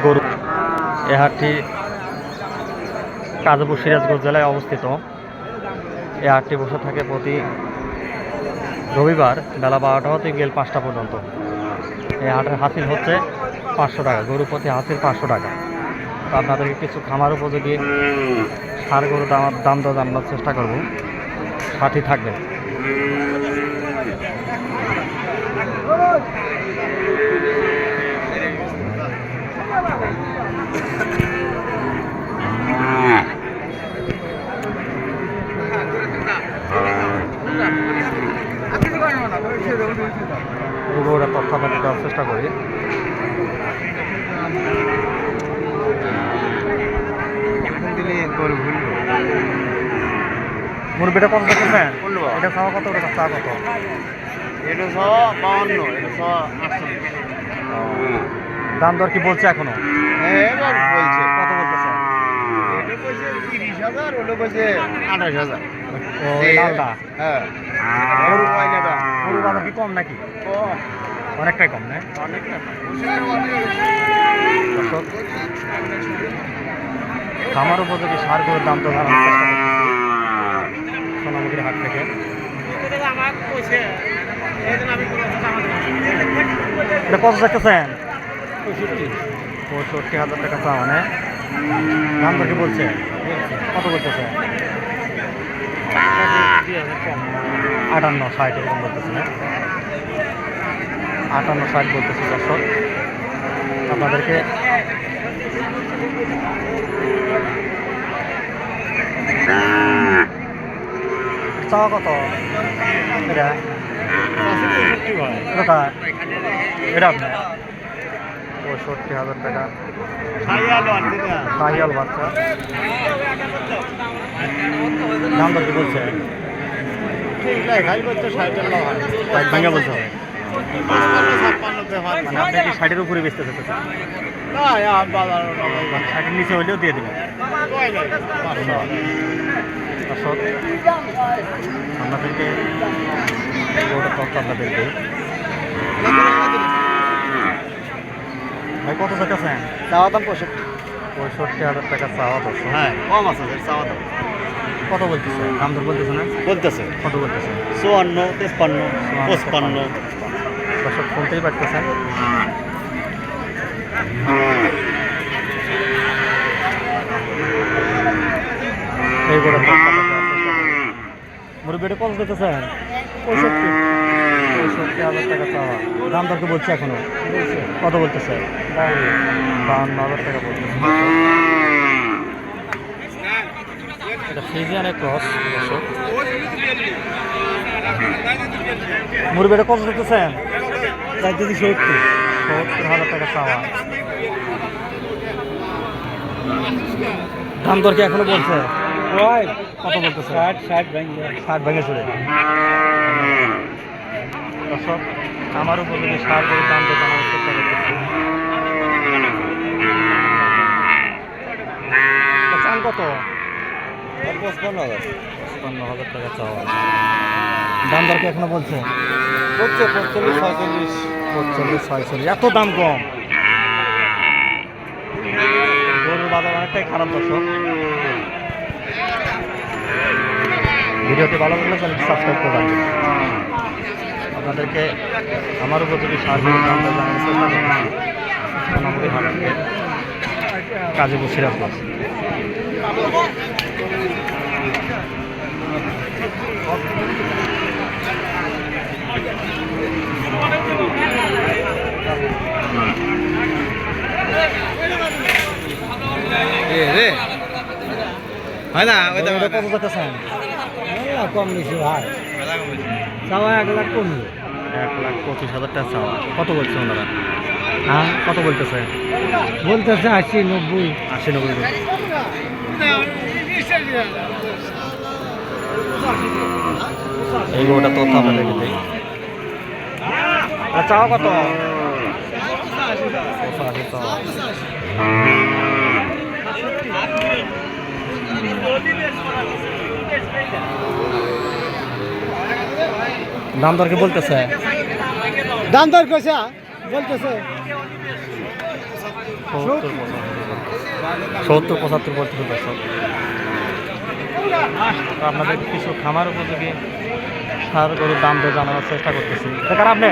গরু এ হাটটি কাজীপুর সিরাজগঞ্জ জেলায় অবস্থিত। এই হাটটি বসে থাকে প্রতি রবিবার বেলা 12টা হতে বিকেল 5টা পর্যন্ত। এই হাটের হাসিল হচ্ছে 500 টাকা, গরু প্রতি হাসিল 500 টাকা। তো আপনাদেরকে কিছু খামার উপযোগী সার গরু দাম দর জানানোর চেষ্টা করব, সাথী থাকবে। গরুটা তথ্য আপনাদের দেওয়ার চেষ্টা করি। মুরগিটা কত দেখেছেন? এটা চাওয়া কত? ওটা চা কত? এটা 52, এটা 48। দাম দর কি বলছে এখনো? এবার বলছে কত বলতেছে? এটা বলছে 30,000, ওটা বলছে 28,000। ও লালটা? হ্যাঁ, গরু পয়লাটা গরুর বাজার কি কম নাকি? অনেকটাই কম না? অনেকটা দর্শক, খামার উপযোগী সার গরুর দাম তো জানানোর চেষ্টা করতেছি সোনামুখীর হাট থেকে। এটা কত চাইতেছেন? 65,000 টাকা চা। মানে দাম দর কি বলছে? কত বলতেছে? 58, 60 এরকম বলতেছে না? 58, 60 বলতেছে। দর্শক, আপনাদেরকে চাওয়া কত? এটা এটা আপনার 65,000 টাকা শাহিয়াল বাচ্চা। দাম দর কি বলছে? ভাঙা বলছে হবে। মানে আপনি কি 60-এর উপরে বেচতে চাইতেছেন? 60-এর নিচে হইলেও দিয়ে দেবেন। দর্শক, আপনাদেরকে গরুটা তথ্য আপনাদেরকে ভাই কত চাইতেছেন? চাওয়া দাম 65,000 টাকা চাওয়া। দর্শক, হ্যাঁ, কম আছে চাওয়া দাম। কত বলতেছে? দাম দর বলতেছে না? বলতেছে কত বলতেছে? 54, 53, 55। দর্শক, শুনতেই পারতেছেন। এই করে মুরগিটা কত দিতেছেন? 65,000 টাকা চাওয়া। দাম দর কি বলছে এখনো? কত বলতেছে? 52,000 টাকা বলতেছে। এটা ফ্রিজিয়ানের ক্রস। দর্শক, মুরগিটা কত দিতেছেন? 70,000 টাকা চাওয়া। দাম দর কি এখনো বলছে? কত বলতেছে? 60 ভেঙে চলে। দর্শক, আমার উপযোগী সার করে দাম তো জানার চেষ্টা করতেছি। চান কত? 55,000 টাকা চাওয়া। দাম দর কি এখনো বলছে? 45, 46, এত দাম কম? গরুর বাজার অনেকটাই খারাপ। দর্শক, ভিডিওটি ভালো লাগলে চ্যানেলটি সাবস্ক্রাইব করে রাখবেন। আপনাদেরকে আমার উপযোগী সার গরুর দাম দর জানানোর চেষ্টা করছি সোনামুখীর হাট থেকে, কাজীপুর সিরাজগঞ্জ। হয় না কত যেতেছেন? কম বেশি ভাই, চাওয়া 1,00,000 কমবে। 1,25,000 টাকা চাওয়া। কত বলছে ওনারা? হ্যাঁ, কত বলতেছে? 80, 90। 80-90। এই গরুটা তথ্য আপনাদেরকে দিই। চাওয়া কত? 85 চাওয়া। দাম দর কি বলতেছে? দাম দর কইছে বলতেছে 70-75 বলতেছে দর্শক। তো আপনাদের কিছু খামার উপযোগী সার গরুর দাম দিয়ে জানানোর চেষ্টা করতেছি। দেখার আপনি